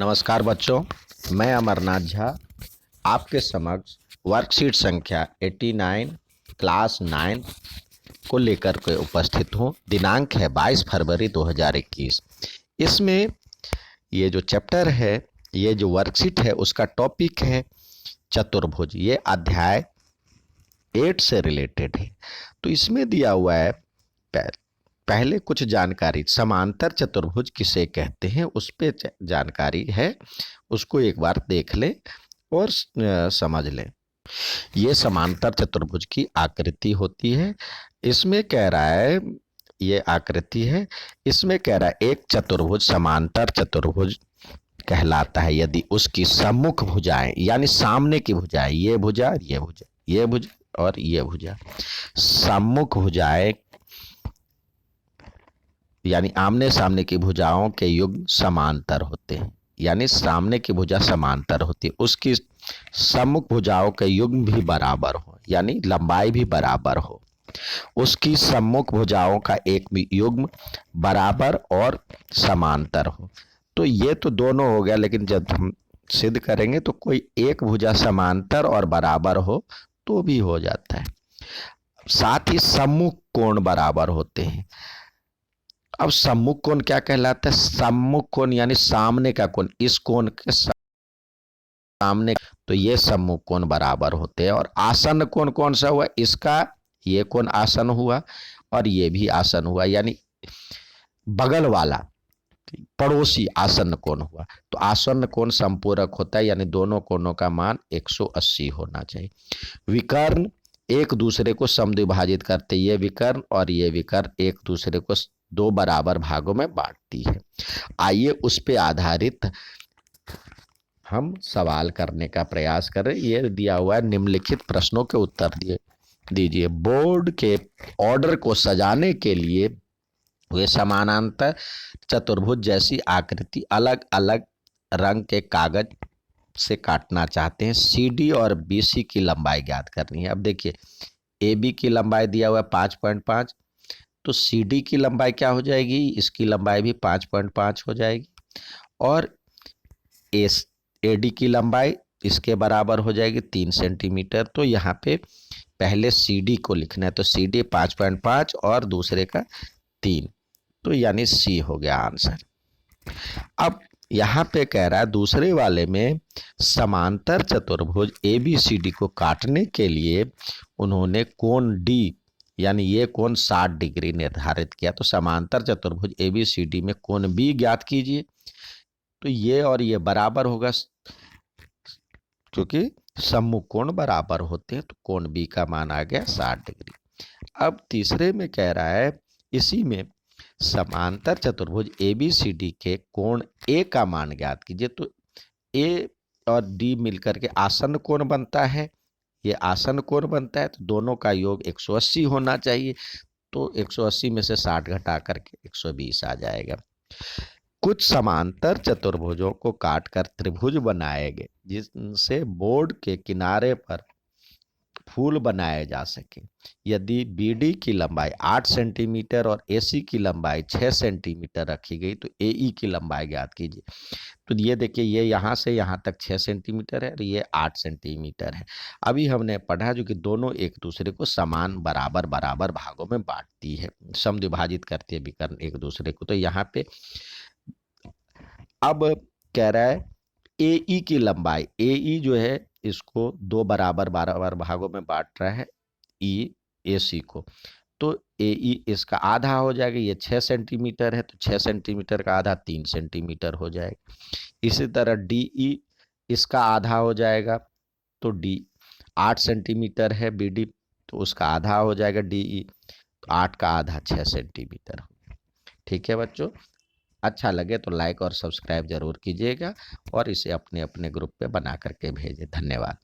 नमस्कार बच्चों, मैं अमरनाथ झा आपके समक्ष वर्कशीट संख्या 89 क्लास 9 को लेकर के उपस्थित हूँ। दिनांक है 22 फरवरी 2021। इसमें ये जो चैप्टर है, ये जो वर्कशीट है, उसका टॉपिक है चतुर्भुज। ये अध्याय 8 से रिलेटेड है। तो इसमें दिया हुआ है पहले कुछ जानकारी, समांतर चतुर्भुज किसे कहते हैं उस पे जानकारी है, उसको एक बार देख लें और समझ लें। ये समांतर चतुर्भुज की आकृति होती है। इसमें कह रहा है, ये आकृति है, इसमें कह रहा है एक चतुर्भुज समांतर चतुर्भुज कहलाता है यदि उसकी सम्मुख भुजाएं यानी सामने की भुजाएं, ये भुजा, ये भुजा, ये भुजा और ये भुजा, सम्मुख भुजाएं यानी आमने सामने की भुजाओं के युग्म समांतर होते हैं। यानी सामने की भुजा समांतर होती है, उसकी सम्मुख भुजाओं के युग्म भी बराबर हो, यानी लंबाई भी बराबर हो। उसकी सम्मुख भुजाओं का एक भी युग्म बराबर और समांतर हो। तो ये तो दोनों हो गया, लेकिन जब हम सिद्ध करेंगे तो कोई एक भुजा समांतर और बराबर हो तो भी हो जाता है। साथ ही सम्मुख कोण बराबर होते हैं। अब सम्मुख कोण क्या कहलाता है? सम्मुख कोण यानी सामने का कोण, इस कोण के सामने, तो ये सम्मुख कोण बराबर होते हैं। और आसन्न कोण कौन सा हुआ? इसका ये कोण आसन्न हुआ और ये भी आसन्न हुआ, यानी बगल वाला पड़ोसी आसन्न कोण हुआ। तो आसन्न कोण संपूरक होता है, यानी दोनों कोणों का मान 180 होना चाहिए। विकर्ण एक दूसरे को समद्विभाजित करते, ये विकर्ण और ये विकर्ण एक दूसरे को दो बराबर भागों में बांटती है। आइए उस पे आधारित हम सवाल करने का प्रयास करें। ये दिया हुआ है, निम्नलिखित प्रश्नों के उत्तर दीजिए। बोर्ड के ऑर्डर को सजाने के लिए वे समानांतर चतुर्भुज जैसी आकृति अलग अलग रंग के कागज से काटना चाहते हैं। CD और BC की लंबाई ज्ञात करनी है। अब देखिए, AB की लंबाई दिया हुआ है 5.5, तो CD की लंबाई क्या हो जाएगी? इसकी लंबाई भी 5.5 हो जाएगी और AD की लंबाई इसके बराबर हो जाएगी 3 सेंटीमीटर। तो यहाँ पे पहले CD को लिखना है, तो CD 5.5 और दूसरे का 3, तो यानी C हो गया आंसर। अब यहाँ पे कह रहा है दूसरे वाले में समांतर चतुर्भुज ABCD को काटने के लिए उन्होंने कोण D यानी ये कोण 60 डिग्री निर्धारित किया। तो समांतर चतुर्भुज ABCD में कोण B ज्ञात कीजिए। तो ये और ये बराबर होगा, क्योंकि सम्मुख कोण बराबर होते हैं, तो कोण B का मान आ गया 60 डिग्री। अब तीसरे में कह रहा है इसी में समांतर चतुर्भुज ABCD के कोण A का मान ज्ञात कीजिए। तो A और D मिलकर के आसन्न कोण बनता है, ये आसन्न कोण बनता है, तो दोनों का योग 180 होना चाहिए। तो 180 में से 60 घटा करके 120 आ जाएगा। कुछ समांतर चतुर्भुजों को काटकर त्रिभुज बनाए गए जिनसे बोर्ड के किनारे पर फूल बनाए जा सके। यदि BD की लंबाई 8 सेंटीमीटर और AC की लंबाई 6 सेंटीमीटर रखी गई तो AE की लंबाई ज्ञात कीजिए। तो ये देखिए, ये यहाँ से यहाँ तक 6 सेंटीमीटर है और ये 8 सेंटीमीटर है। अभी हमने पढ़ा जो कि दोनों एक दूसरे को समान बराबर बराबर भागों में बांटती है, समद्विभाजित करती है विकर्ण एक दूसरे को। तो यहाँ पे अब कह रहा है AE की लंबाई, AE जो है इसको दो बराबर बराबर भागों में बांट रहा है AC को। तो AE इसका आधा हो जाएगा, ये 6 सेंटीमीटर है तो 6 सेंटीमीटर का आधा 3 सेंटीमीटर हो जाएगा। इसी तरह DE इसका आधा हो जाएगा, तो D 8 सेंटीमीटर है BD, तो उसका आधा हो जाएगा DE, तो 8 का आधा 6 सेंटीमीटर। ठीक है बच्चों, अच्छा लगे तो लाइक और सब्सक्राइब जरूर कीजिएगा और इसे अपने अपने ग्रुप पे बना करके भेजें। धन्यवाद।